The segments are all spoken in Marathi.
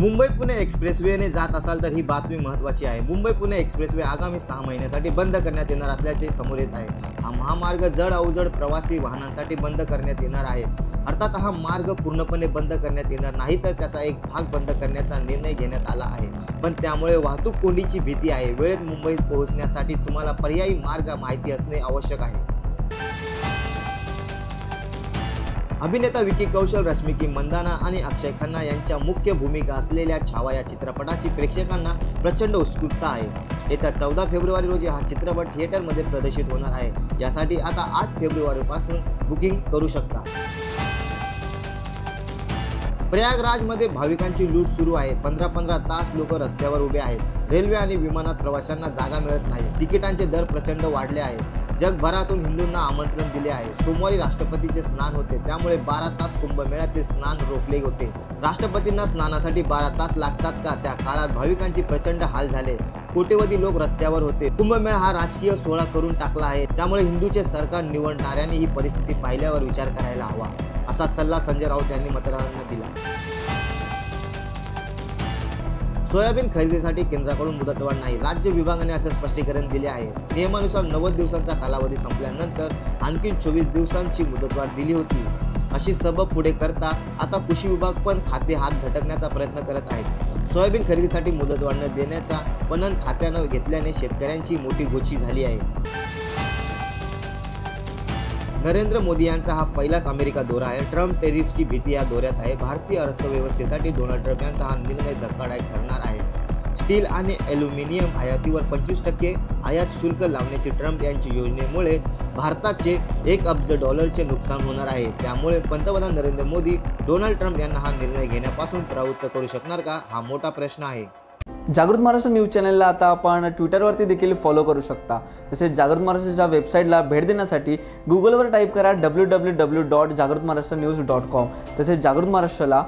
मुंबई पुणे एक्सप्रेसवेने जात असाल तर ही बातमी महत्त्वाची आहे। मुंबई पुणे एक्सप्रेसवे आगामी 6 महिन्यासाठी बंद करण्यात येणार असल्याचे समोर येत आहे। हा महामार्ग जड अवजड प्रवासी वाहनांसाठी बंद करण्यात येणार आहे। अर्थात हा मार्ग पूर्णपणे बंद करण्यात येणार नाही तर त्याचा एक भाग बंद करण्याचा निर्णय घेण्यात आला आहे, पण त्यामुळे वाहतूक कोंडीची भीती आहे। वेळेत मुंबईत पोहोचण्यासाठी तुम्हाला पर्यायी मार्ग माहिती असणे आवश्यक आहे। अभिनेता विकी कौशल, रश्मिकी मंदाना आणि अक्षय खन्ना यांच्या मुख्य भूमिका असलेल्या छावा या चित्रपटाची प्रेक्षकांना प्रचंड उत्सुकता आहे। येत्या 14 फेब्रुवारी रोजी हा चित्रपट थिएटरमध्ये प्रदर्शित होणार आहे। यासाठी आता 8 फेब्रुवारीपासून बुकिंग करू शकता। प्रयागराजमध्ये भाविकांची लूट सुरू आहे। 15-15 तास लोक रस्त्यावर उभे आहेत। रेल्वे आणि विमानात प्रवाशांना जागा मिळत नाही। तिकिटांचे दर प्रचंड वाढले आहेत। जगभरातून हिंदूंना आमंत्रण दिले आहे। सोमवारी राष्ट्रपतींचे स्नान होते, त्यामुळे 12 तास कुंभमेळ्यातील स्नान रोखले होते। राष्ट्रपतींना स्नानासाठी 12 तास लागतात का? त्या काळात भाविकांची प्रचंड हाल झाले। कोट्यवधी लोक रस्त्यावर होते। कुंभमेळा हा राजकीय सोहळा करून टाकला आहे, त्यामुळे हिंदूचे सरकार निवडणाऱ्यांनी ही परिस्थिती पाहिल्यावर विचार करायला हवा, असा सल्ला संजय राऊत यांनी मतदारांना दिला। सोयाबीन खरेदीसाठी केंद्राकडून मुदतवाढ नाही, राज्य विभागाने असे स्पष्टीकरण दिले आहे। नियमानुसार 90 दिवसांचा कालावधी संपल्यानंतर आणखी 24 दिवसांची मुदतवाढ दिली होती। अशी सबब पुढे करता आता कृषी विभाग पण खाते हात झटकण्याचा प्रयत्न करत आहे। सोयाबीन खरेदीसाठी मुदतवाढ न देण्याचा पणन खात्यानं घेतल्याने शेतकऱ्यांची मोठी गोची झाली आहे। नरेंद्र मोदी यांचा हा पहिलाच अमेरिका दौरा आहे। ट्रम्प टेरिफची भीती या दौऱ्यात आहे। भारतीय अर्थव्यवस्थेसाठी डोनाल्ड ट्रम्प यांचा हा निर्णय धक्कादायक ठरणार आहे। स्टील आणि ॲल्युमिनियम आयातीवर 25% आयात शुल्क लावण्याची ट्रम्प यांची योजनेमुळे भारताचे $1 अब्ज नुकसान होणार आहे। त्यामुळे पंतप्रधान नरेंद्र मोदी डोनाल्ड ट्रम्प यांना हा निर्णय घेण्यापासून प्रवृत्त करू शकणार का, हा मोठा प्रश्न आहे। जागृत महाराष्ट्र न्यूज चॅनलला आता आपण ट्विटरवरती देखील फॉलो करू शकता। तसेच जागृत महाराष्ट्राच्या वेबसाईटला भेट देण्यासाठी गुगलवर टाईप करा www.jagrutmaharashtranews.com। तसेच जागृत महाराष्ट्राला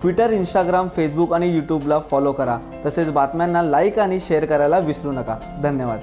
ट्विटर, इंस्टाग्राम, फेसबुक आणि यूट्यूबला फॉलो करा। तसेच बातम्यांना लाईक आणि शेअर करायला विसरू नका। धन्यवाद।